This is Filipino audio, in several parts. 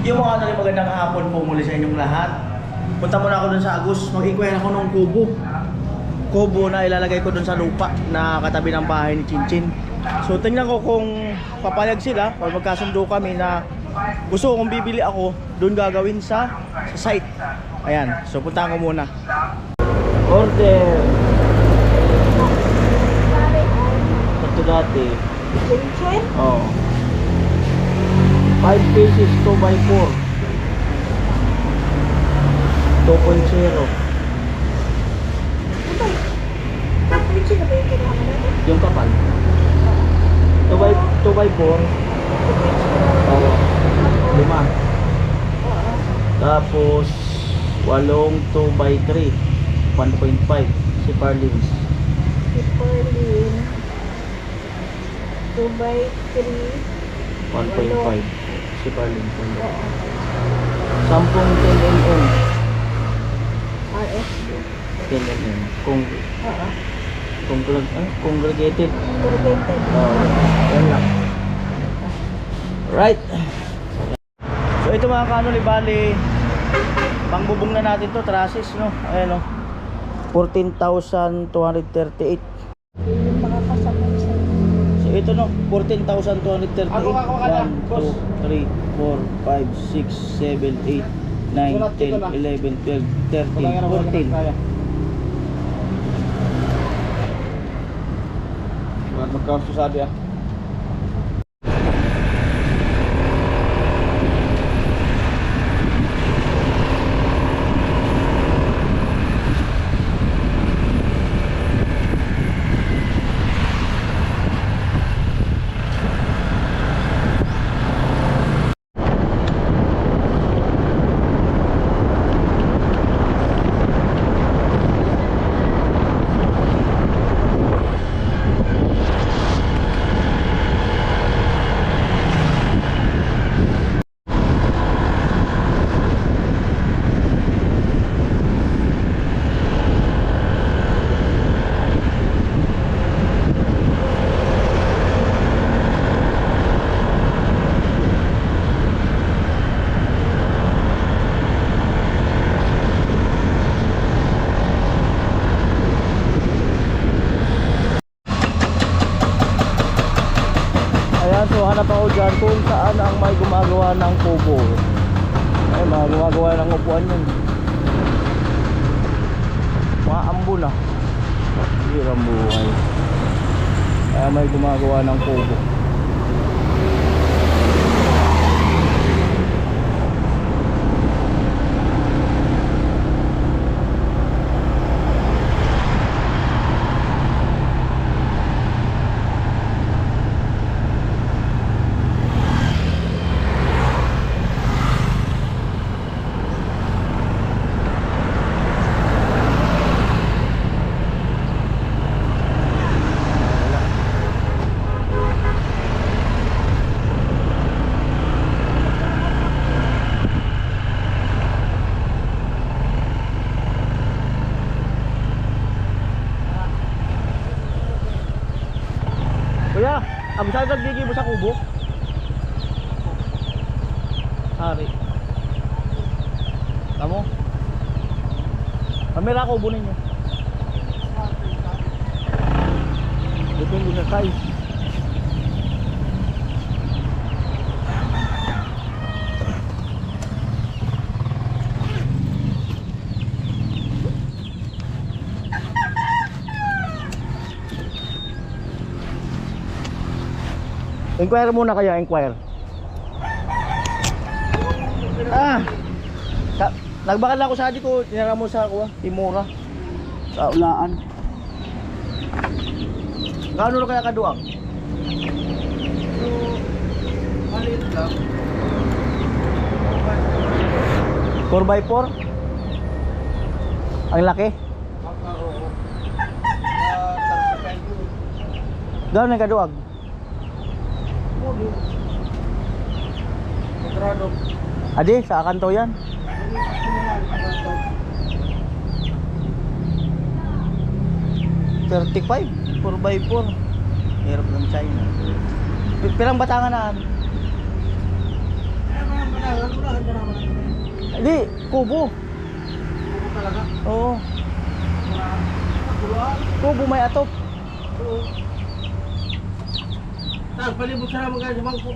Yung mga ano, magandang hapon po muli sa inyong lahat. Punta muna ako dun sa Agus. Mag-inquire ako ng kubo na ilalagay ko dun sa lupa na katabi ng bahay ni Chinchin. So tingnan ko kung papayag sila o magkasundo kami na gusto kong bibili ako, dun gagawin sa site. Ayan, so punta ko muna. Order. Ito dati. Chinchin? Oh. 5 pieces 2x4 2.0. Chinchin na ba yung kinuha natin? Yung kapal 2x4. Oo. 5. Tapos 8 2x3 1.5 si Parlins. Superlin. 2x3. 1.5 si Parlins. Oo. 10 10mm. RSD. 10mm kung Oo. congregated. Corrugated. Yan lang. Right. So ito mga kanoli, bali pangbubong na natin to, trusses, no? Ayan, no? 14,238. Yung mga kasama sa So ito, no? 14,238. 1, 2, 3, 4, 5, 6, 7, 8, 9, 10, 11, 12, 13, 14. Magkakasasabi ah. Ayan, so hanap ako dyan kung saan ang may gumagawa ng kubo. Ay, mga gumagawa ng upuan yun. Mga ambo na. Hirang buhay. Kaya may gumagawa ng kubo. Kuya, ang saan nagdigi mo sa kubo? Hari. Tamo? Kamera kubo ninyo. Depende sa size. Inquire muna kaya, inquire. Nagbakal ako sa adik ko, tinara mo sa kuha, Timura. Sa ulaan. Gaano na kaya kaduang? Maliit lang. 4x4? Ang laki? Oo. Gaano na kaduang? Kontrado. Adi, sa kanto yan. 35, 4x4. Hirap ng China. Pirang batangan na. Hindi, kubo. Kubo talaga. Oo. Paguluan. Kubo may atop. Oo. Tapos palibot sa naman guys, bangko.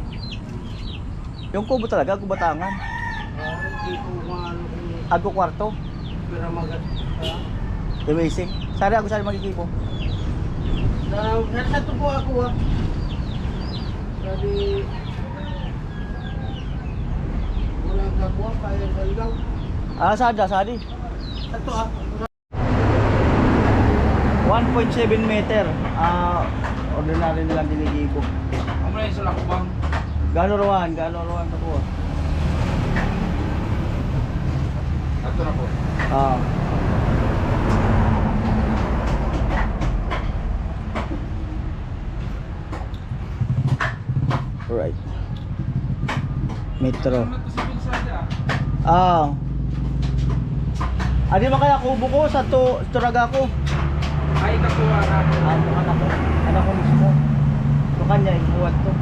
Yung kubo talaga, kubatangan. Hindi ko maano kung Ago kwarto. pera magat. Amazing. Sari ako sari magigipo. Nasa tubo ako ha. Sabi, walang gagawa, kaya galigaw. Sadi. Ito ha. 1.7 meter. Ordinary nilang dinigipo. Ang mula yung sulak ko bang? Gano rawan ako. Ito na po. Ah. Right. Metro. Adi ba kaya kubo ko sa turaga ko? Ay, kakuha na. Anak ko mismo. Ito kanya, ibuhat to.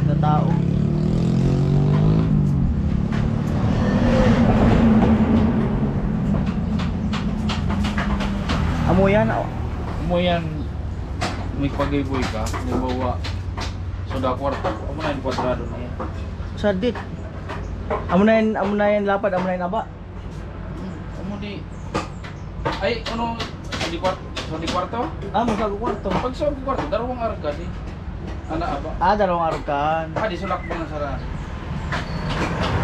Sa tao. Amo yan. Mo yan, may pag-iboy ka, nabawa. So, da kwarto, amo na yung kwadrado na yan. Sadit. Amo na yan lapad, amo na yan aba. Amo di, ay, ano, di kwarto? So, di kwarto? Mo sa kwarto. Pag sa kwarto, dalawang araw ka di. Ana aba. Dalawang araw kan. Di sulak mo ng sara.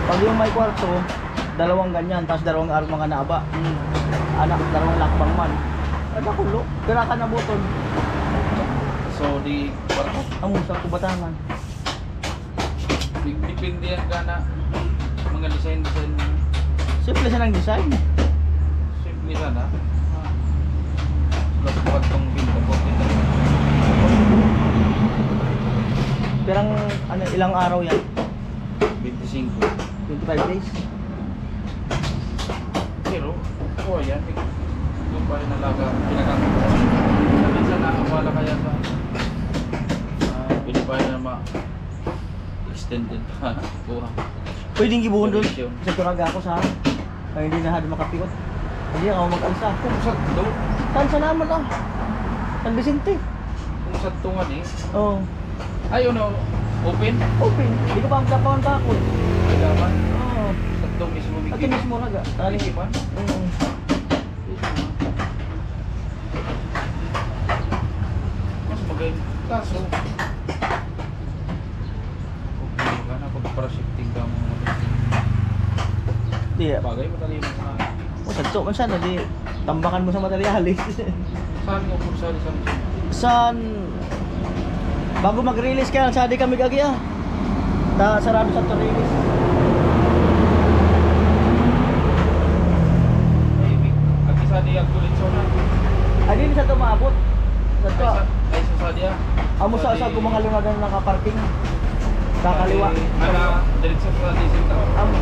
Pag yung may kwarto, dalawang ganyan, tapos dalawang araw mga naaba. Anak, dalawang lakbang man. Ada kulo, kira ka na buton. So, di kwarto. Amo sa kubatangan. Dipindi yan ka na mga design mo. Simple siya ng design. Simple sana. Sulak buhat tong pinto po. Pirang ilang araw yan? 25. 25 days. Pero, ako yan. Yung pa rin nalaga, pinakang. Sabi sana, wala kaya sa pwede pa rin na extended pa. Kuha. Pwedeng gibuhon doon Condition. sa turaga ako sa kaya hindi na hado makapikot. Hindi ako mag-alsa. Kung sa daw, Saan sa naman San Vicente. kung sa tungan eh. Oo. Ay, ano, open? Open. Hindi ko pa magkapawan bakod. Ay, daman. Oo. Sa tong mismo Ito bigyan. mismo raga. Taling Ipan? Mas magaling. Kaso, okay ka na pag para shifting ka mo. Di. Bagay, madali mo sa O sadto man sana di tambakan mo sa materyalis. saan mo kung saan sa San bago mag-release kaya sa di kami gagya. Sarado sa release. At isa di ang kulit so na. Adi ni sa to maabot. Sa to. Ay, sa dia. Amo sa mga lungagan nakaparking. Kakaliwa. Ana, diretso sa diesel ta. Amo.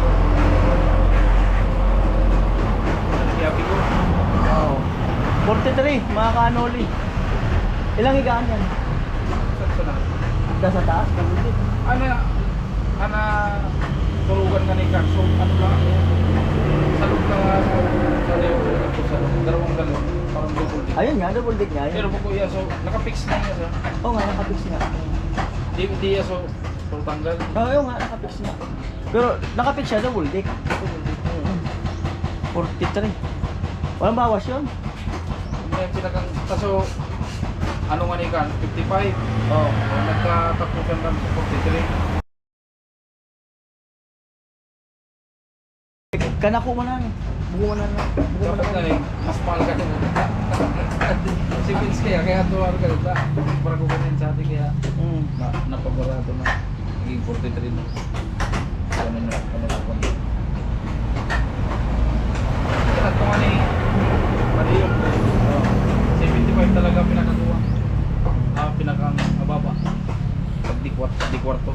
Kaya ko. Oo. 43 mga kanoli. Ilang higaan yan? Sa na. Sa taas, kabulit. Ana tulugan ka ni Carso. Ano lang? Salud ka sa dalawang galon. Parang double deck. Ayun nga, double deck nga yan. Pero po kuya, so nakapix na niya sa. Oo nga, nakapix nga. Di ya so tanggal. Oo nga, nakapix nga. Pero nakapix siya, double deck. 43. Walang bawas yun. May pinakang kaso ano nga ni kan 55. Oo. Nagkatapusan lang sa 43. Kanako man na. Bugo man na. Dapat na rin, mas mahal ka din. Si Vince kaya tuwar ka dito. Para ko kanin sa atin kaya napabarato na. Naging 43 na. Ano na, ano na ko. Kaya ito nga ni Mariyo. 75 talaga pinakakuha. Pinakang mababa. Pag di kwarto.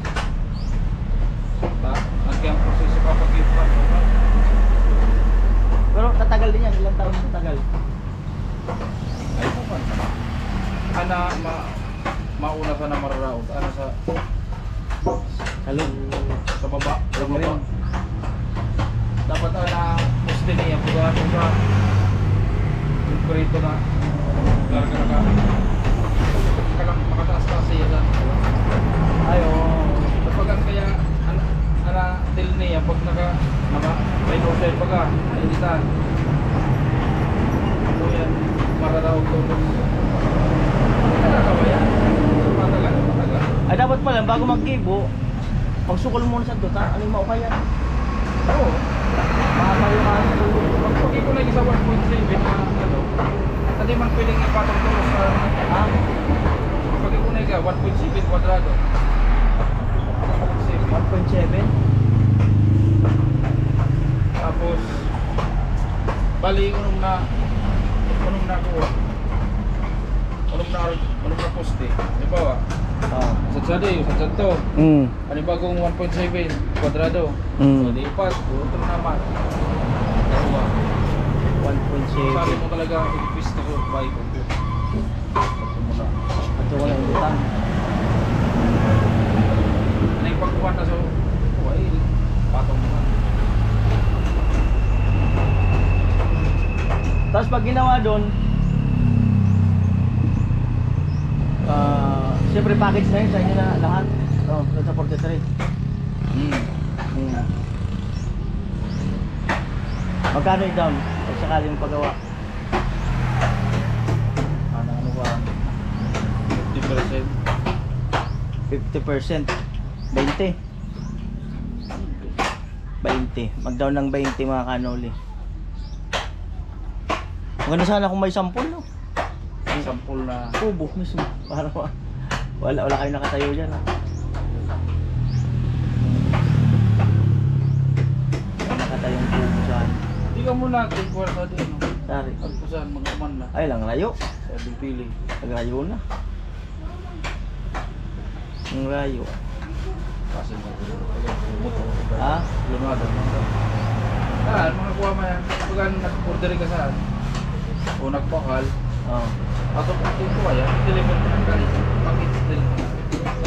Ang kaya ang proseso kapag yung Pero tatagal din yan, ilang taon tatagal. ay po man. Ana mauna sa na mararaot. Ana sa Halo. sa baba. Sa baba. ano ba? Yung kurito na. Larga na ka. Makataas-taas siya dyan. Ayo. Kapag ang kaya, til niya, pag may no-sell baga, nainitan. So yan, mararaw ko. Nakakawa yan. Matagal. Ay dapat pala bago mag-gibo, pagsukol mo sa dota, ano yung maukaya? Oo. Makakayo ka. Pag ko na isa 1.7 na ano, hindi man pwedeng ipatong to sa Ah, pag ko na isa 1.7 kwadrado. 1.7. Tapos bali unong na kuha. Unong na poste. Halimbawa, sa to. Ano bagong 1.7 kwadrado. So lipat, puro naman. Dalawa. 1.7. Sabi mo talaga i-twist ko by ko. Ito ko lang yung utang. Ano yung pagkuha na so, ay, patong mo na. Tapos pag ginawa doon, siyempre package na yun sa inyo na lahat. Doon sa 43. Magkano yung down? Pag sakali yung paggawa? Ano ba? 50%. 50%. 20. 20. Mag-down ng 20 mga kanoli. Maganda sana kung may sampol, no? Ang sampul na Kubo mismo. Para wala kayo nakatayo dyan, ha? Wala nakatayong kubo saan. hindi ka muna tingkuha sa din. No? Sorry. Pagpusan, mag-uman na. Ay lang, rayo. Sa pili. Nagrayo na. Ang rayo. Kasi mag-umuto. Ha? Lumado. Mga kuha mo yan. Pag nag-order ka saan? O nagpakal. Oo. Ato kung tingkuha yan, deliver mo ng galit. Pag-deliver mo.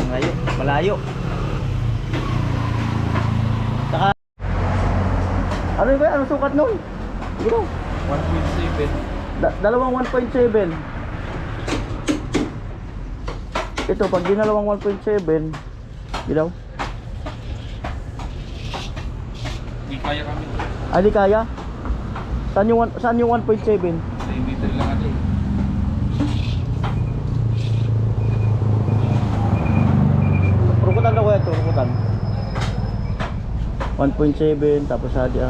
Ang rayo. Malayo. Saka... Ano yun ba? Anong sukat nun? Gino? 1.7. Dalawang 1.7. Ito, pag ginalawang 1.7, ginaw? Hindi kaya kami. Ah, di kaya? Saan yung 1.7? 3 meter lang natin. Rukutan daw kaya ito, rukutan. 1.7, tapos hadi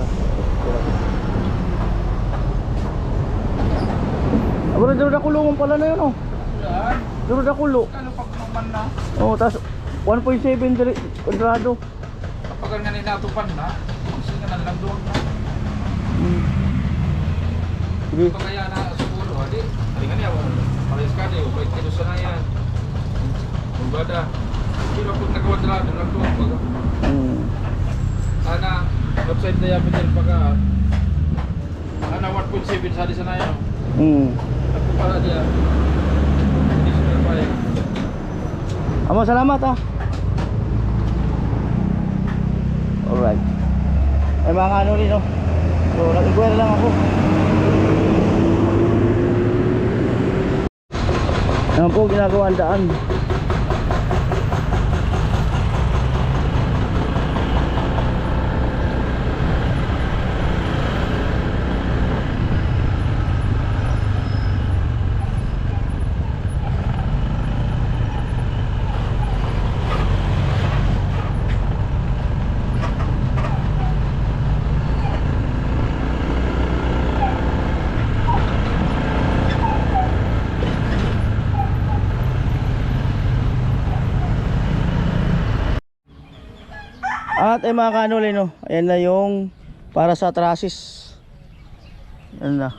Abro, duro na kulungan pala na yun, oh. Yan. Duro na kulo. Ano pag naman na? Oh, tapos 1.7 kwadrado. Kapag nga ninatupan na, kasi nga lang doon na. Sige. Ito kaya na siguro, adi. Halika niya, pares ka niyo, bait kayo sa na yan. Bugada. Pero pag nagkwadrado lang doon, baga. Sana, outside diameter pagka, ana 1.7 sa di sana yan. Ako para diya. Hindi sila pa eh. Amo, salamat, ah. Alright. Ay mga ano rin, no? So, nag-inquire lang ako. Yan po, ginagawa ang daan. At ay mga kanuli, no, ayan na yung para sa trasis. Ayan na.